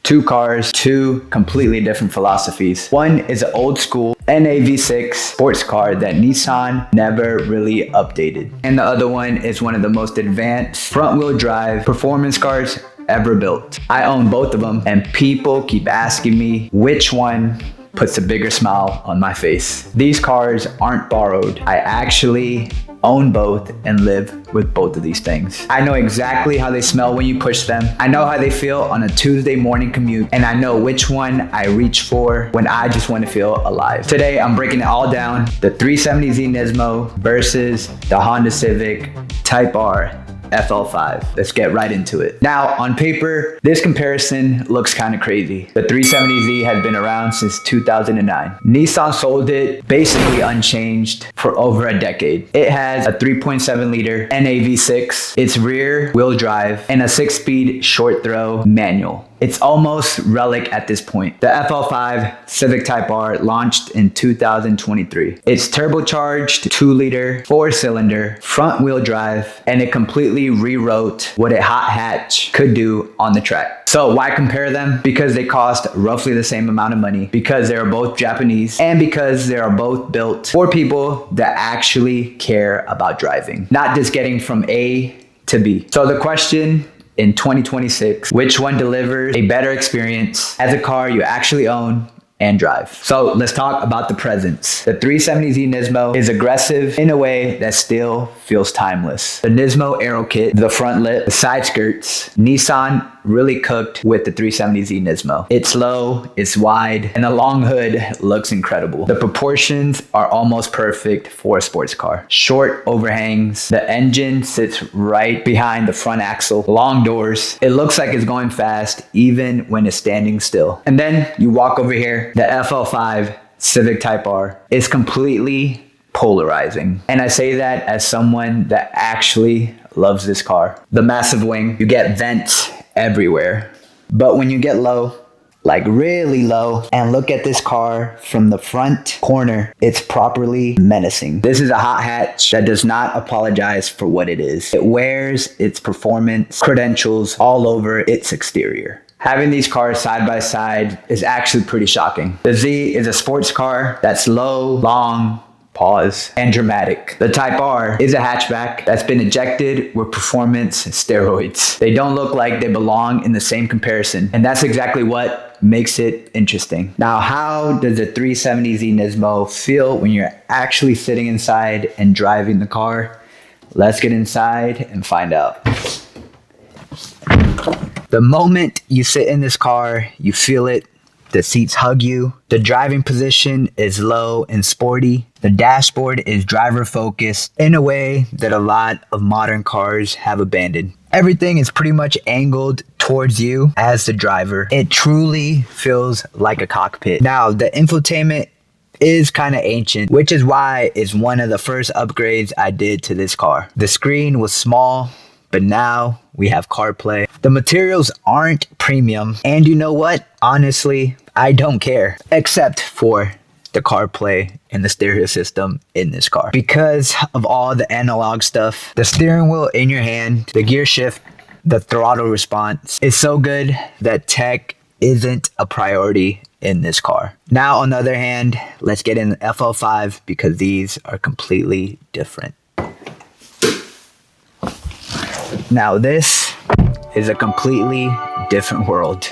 Two cars, two completely different philosophies. One is an old school NAV6 sports car that Nissan never really updated. And the other one is one of the most advanced front-wheel drive performance cars ever built. I own both of them, and people keep asking me which one puts a bigger smile on my face. These cars aren't borrowed. I actually own both and live with both of these things. I know exactly how they smell when you push them. I know how they feel on a Tuesday morning commute, and I know which one I reach for when I just want to feel alive. Today, I'm breaking it all down. The 370Z Nismo versus the Honda Civic Type R FL5. Let's get right into it. Now, on paper, this comparison looks kind of crazy. The 370Z has been around since 2009. Nissan sold it basically unchanged for over a decade. It has a 3.7 liter NAV6, its rear wheel drive, and a 6-speed short throw manual. It's almost relic at this point. The FL5 Civic Type R launched in 2023. It's turbocharged 2-liter, 4-cylinder, front-wheel drive, and it completely rewrote what a hot hatch could do on the track. So why compare them? Because they cost roughly the same amount of money, because they are both Japanese, and because they are both built for people that actually care about driving, not just getting from A to B. So the question in 2026, which one delivers a better experience as a car you actually own and drive? So let's talk about the presence. The 370Z Nismo is aggressive in a way that still feels timeless. The Nismo Aero Kit, the front lip, the side skirts, Nissan really cooked with the 370Z Nismo. It's low, it's wide, and the long hood looks incredible. The proportions are almost perfect for a sports car. Short overhangs, the engine sits right behind the front axle, long doors. It looks like it's going fast even when it's standing still. And then you walk over here, the FL5 Civic Type R is completely polarizing. And I say that as someone that actually loves this car. The massive wing, you get vents everywhere. But when you get low, like really low, and look at this car from the front corner, it's properly menacing. This is a hot hatch that does not apologize for what it is. It wears its performance credentials all over its exterior. Having these cars side by side is actually pretty shocking. The Z is a sports car that's low, long, pause, and dramatic. The Type R is a hatchback that's been injected with performance steroids. They don't look like they belong in the same comparison, and that's exactly what makes it interesting. Now, how does the 370Z Nismo feel when you're actually sitting inside and driving the car? Let's get inside and find out. The moment you sit in this car, you feel it. The seats hug you. The driving position is low and sporty. The dashboard is driver focused in a way that a lot of modern cars have abandoned. Everything is pretty much angled towards you as the driver. It truly feels like a cockpit. Now, the infotainment is kind of ancient, which is why it's one of the first upgrades I did to this car. The screen was small, but now we have CarPlay. The materials aren't premium, and you know what? Honestly, I don't care, except for the CarPlay and the stereo system in this car. Because of all the analog stuff, the steering wheel in your hand, the gear shift, the throttle response is so good that tech isn't a priority in this car. Now, on the other hand, let's get in the FL5 because these are completely different. Now, this is a completely different world.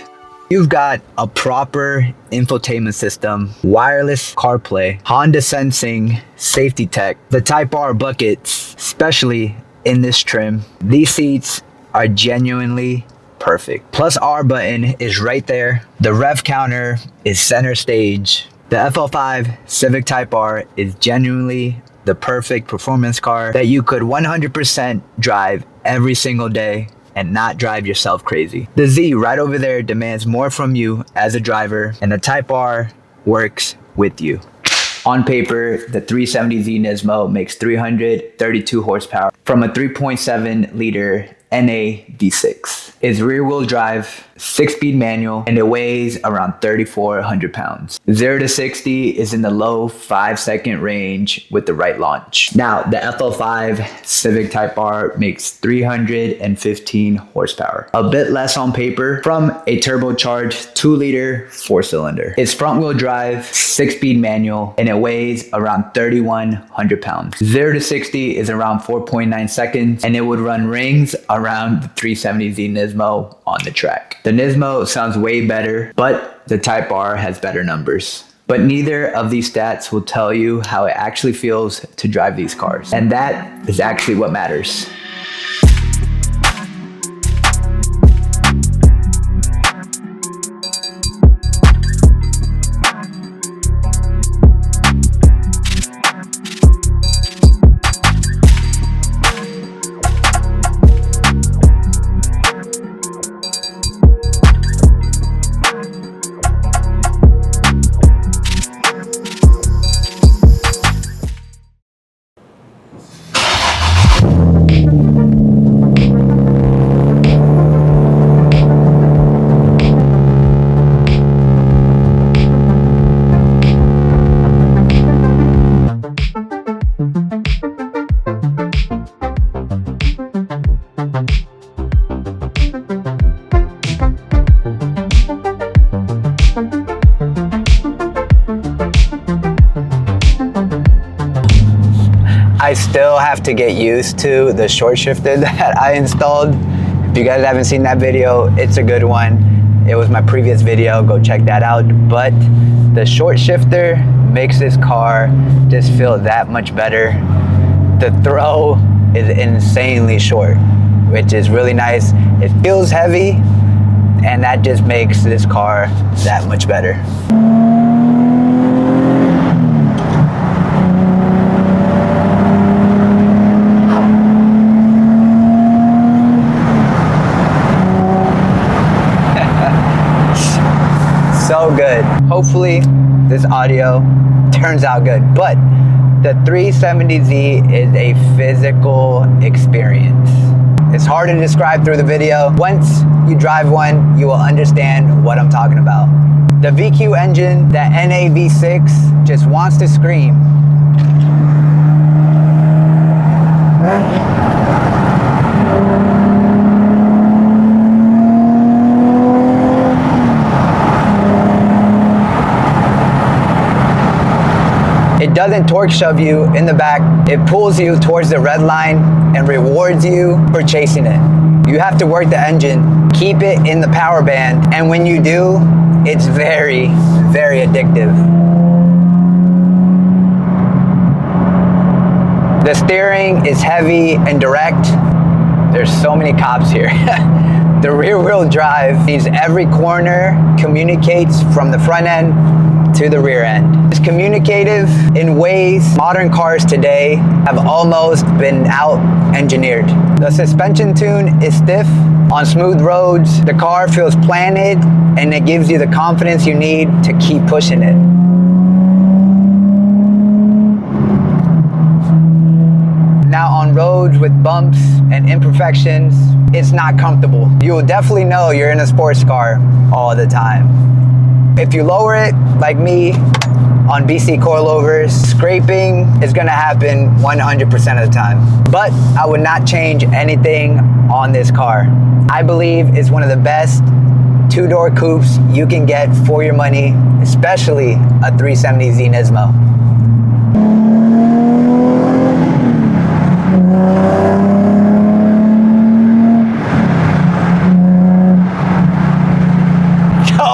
You've got a proper infotainment system, wireless CarPlay, Honda sensing, safety tech, the Type R buckets, especially in this trim. These seats are genuinely perfect. Plus R button is right there. The rev counter is center stage. The FL5 Civic Type R is genuinely the perfect performance car that you could 100% drive every single day and not drive yourself crazy. The Z right over there demands more from you as a driver, and the Type R works with you. On paper, the 370Z Nismo makes 332 horsepower from a 3.7 liter NA V6. It's rear-wheel drive, 6-speed manual, and it weighs around 3,400 pounds. 0 to 60 is in the low 5-second range with the right launch. Now, the FL5 Civic Type R makes 315 horsepower, a bit less on paper from a turbocharged 2-liter 4-cylinder. It's front-wheel drive, 6-speed manual, and it weighs around 3,100 pounds. 0 to 60 is around 4.9 seconds, and it would run rings around the 370Z Nismo on the track. The Nismo sounds way better, but the Type R has better numbers. But neither of these stats will tell you how it actually feels to drive these cars. And that is actually what matters. I still have to get used to the short shifter that I installed. If you guys haven't seen that video, it's a good one. It was my previous video, go check that out. But the short shifter makes this car just feel that much better. The throw is insanely short, which is really nice. It feels heavy, and that just makes this car that much better. So good. Hopefully this audio turns out good, but the 370Z is a physical experience. It's hard to describe through the video. Once you drive one, you will understand what I'm talking about. The VQ engine, the NA V6, just wants to scream. It doesn't torque shove you in the back. It pulls you towards the red line and rewards you for chasing it. You have to work the engine, keep it in the power band, and when you do, it's very, very addictive. The steering is heavy and direct. There's so many cops here. The rear wheel drive sees every corner, communicates from the front end to the rear end. It's communicative in ways modern cars today have almost been out-engineered. The suspension tune is stiff. On smooth roads, the car feels planted, and it gives you the confidence you need to keep pushing it. Now on roads with bumps and imperfections, it's not comfortable. You will definitely know you're in a sports car all the time. If you lower it, like me, on BC coilovers, scraping is gonna happen 100% of the time. But I would not change anything on this car. I believe it's one of the best two-door coupes you can get for your money, especially a 370Z Nismo.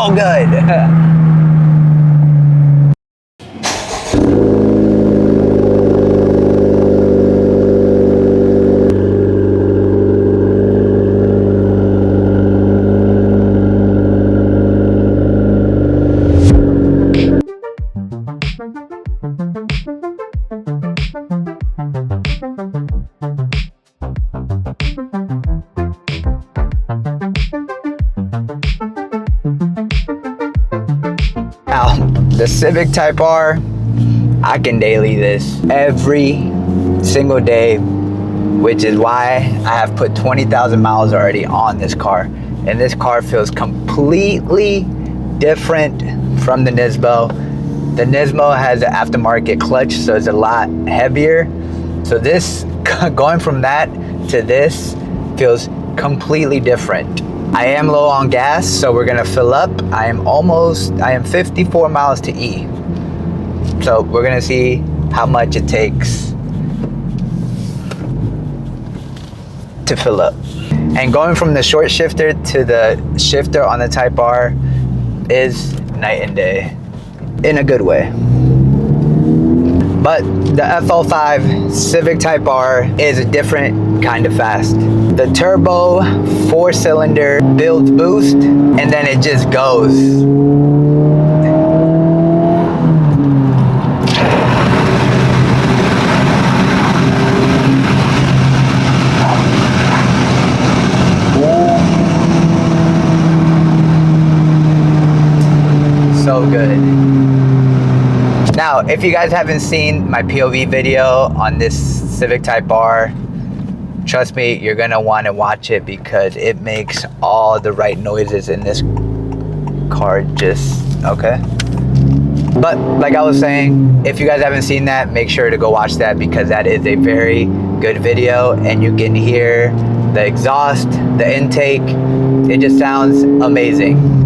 So good. Now, the Civic Type R, I can daily this every single day which is why I have put 20,000 miles already on this car. And this car feels completely different from the Nismo. The Nismo has an aftermarket clutch, so it's a lot heavier. So this, going from that to this, feels completely different. I am low on gas, so we're gonna fill up. I am 54 miles to E. So we're gonna see how much it takes to fill up. And going from the short shifter to the shifter on the Type R is night and day, in a good way. But the FL5 Civic Type R is a different kind of fast. The turbo 4-cylinder builds boost, and then it just goes. So good. Now, if you guys haven't seen my POV video on this Civic Type R, trust me, you're gonna want to watch it because it makes all the right noises in this car, just okay. But like I was saying, if you guys haven't seen that, make sure to go watch that because that is a very good video, and you can hear the exhaust, the intake. It just sounds amazing.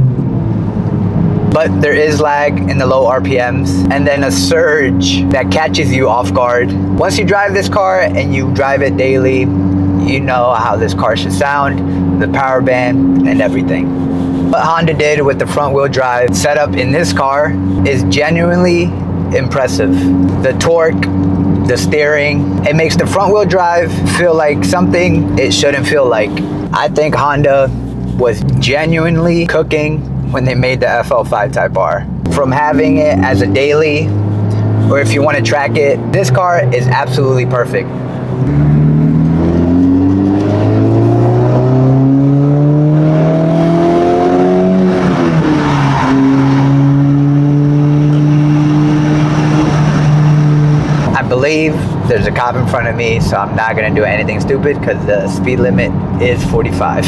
But there is lag in the low RPMs, and then a surge that catches you off guard. Once you drive this car and you drive it daily, you know how this car should sound, the power band and everything. What Honda did with the front wheel drive setup in this car is genuinely impressive. The torque, the steering, it makes the front wheel drive feel like something it shouldn't feel like. I think Honda was genuinely cooking when they made the FL5 Type R. From having it as a daily, or if you want to track it, this car is absolutely perfect. I believe there's a cop in front of me, so I'm not gonna do anything stupid because the speed limit is 45.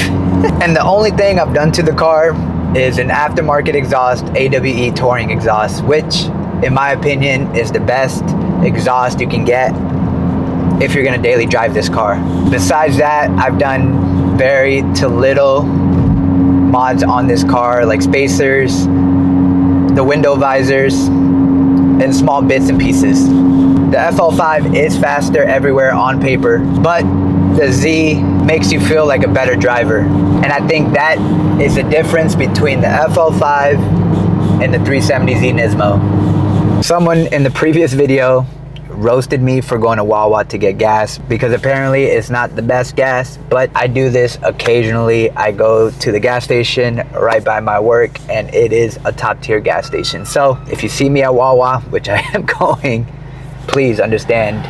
And the only thing I've done to the car is an aftermarket exhaust, AWE touring exhaust, which in my opinion is the best exhaust you can get if you're gonna daily drive this car. Besides that, I've done very to little mods on this car, like spacers, the window visors, and small bits and pieces. The FL5 is faster everywhere on paper, but the Z makes you feel like a better driver. And I think that is the difference between the FL5 and the 370Z Nismo. Someone in the previous video roasted me for going to Wawa to get gas because apparently it's not the best gas, but I do this occasionally. I go to the gas station right by my work and it is a top tier gas station. So if you see me at Wawa, which I am going, please understand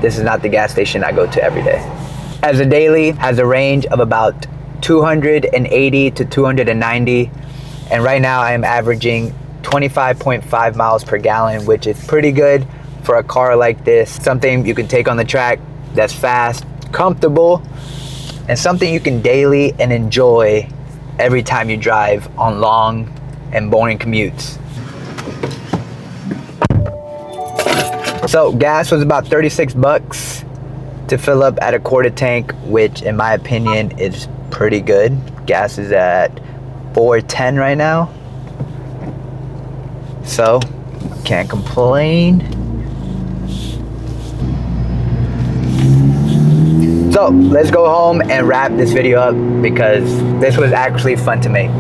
this is not the gas station I go to every day. As a daily, has a range of about 280 to 290, and right now I am averaging 25.5 miles per gallon, which is pretty good for a car like this. Something you can take on the track that's fast, comfortable, and something you can daily and enjoy every time you drive on long and boring commutes. So gas was about 36 bucks to fill up at a quarter tank, which in my opinion is pretty good. Gas is at 4.10 right now, so can't complain. So let's go home and wrap this video up because this was actually fun to make.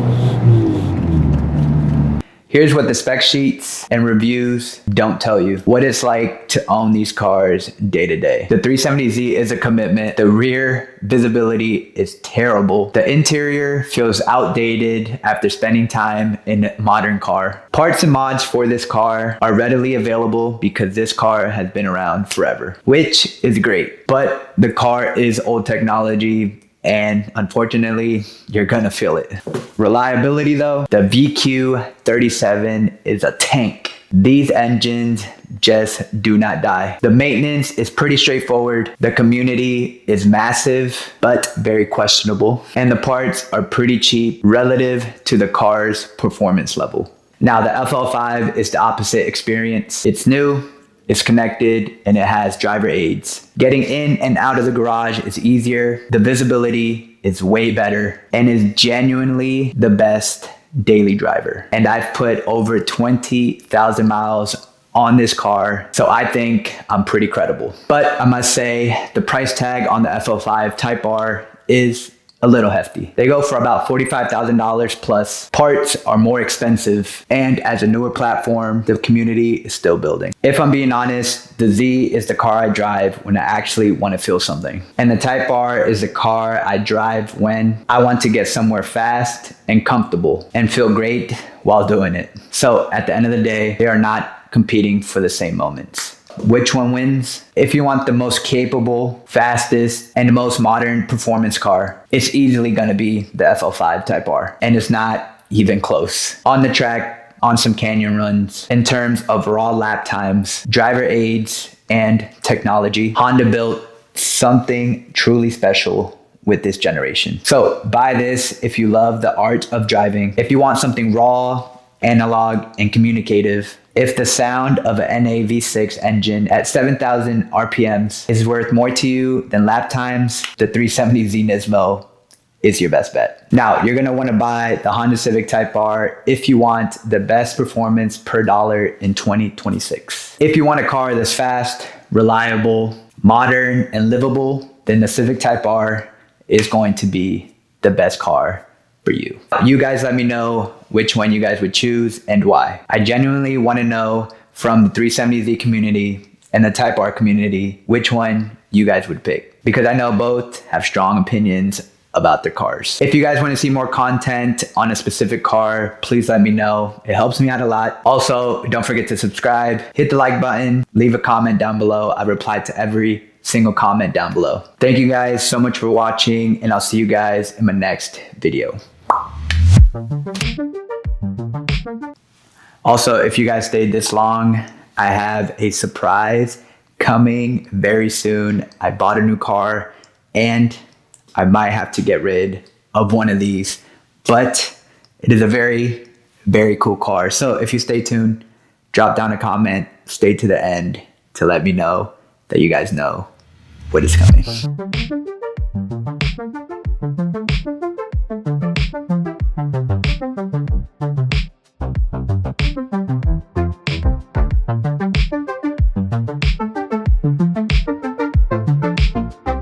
Here's what the spec sheets and reviews don't tell you. What it's like to own these cars day to day. The 370Z is a commitment. The rear visibility is terrible. The interior feels outdated after spending time in a modern car. Parts and mods for this car are readily available because this car has been around forever, which is great. But the car is old technology, and unfortunately, you're gonna feel it. Reliability though, the VQ37 is a tank. These engines just do not die. The maintenance is pretty straightforward. The community is massive, but very questionable. And the parts are pretty cheap relative to the car's performance level. Now, the FL5 is the opposite experience. It's new, it's connected, and it has driver aids. Getting in and out of the garage is easier. The visibility is way better and is genuinely the best daily driver. And I've put over 20,000 miles on this car, so I think I'm pretty credible. But I must say, the price tag on the FL5 Type R is a little hefty. They go for about $45,000 plus. Parts are more expensive, and as a newer platform, the community is still building. If I'm being honest, the Z is the car I drive when I actually want to feel something. And the Type R is the car I drive when I want to get somewhere fast and comfortable and feel great while doing it. So at the end of the day, they are not competing for the same moments. Which one wins? If you want the most capable, fastest, and the most modern performance car, it's easily gonna be the FL5 Type R. And it's not even close. On the track, on some canyon runs, in terms of raw lap times, driver aids, and technology, Honda built something truly special with this generation. So buy this if you love the art of driving. If you want something raw, analog, and communicative. If the sound of an NA V6 engine at 7,000 RPMs is worth more to you than lap times, the 370Z Nismo is your best bet. Now, you're gonna wanna buy the Honda Civic Type R if you want the best performance per dollar in 2026. If you want a car that's fast, reliable, modern, and livable, then the Civic Type R is going to be the best car for you. You guys let me know which one you guys would choose and why. I genuinely want to know from the 370Z community and the Type R community which one you guys would pick, because I know both have strong opinions about their cars. If you guys want to see more content on a specific car, please let me know. It helps me out a lot. Also, don't forget to subscribe, hit the like button, leave a comment down below. I reply to every single comment down below. Thank you guys so much for watching, and I'll see you guys in my next video. Also, if you guys stayed this long, I have a surprise coming very soon. I bought a new car and I might have to get rid of one of these, but it is a very, very cool car. So if you stay tuned, drop down a comment, stay to the end to let me know that you guys know what is coming.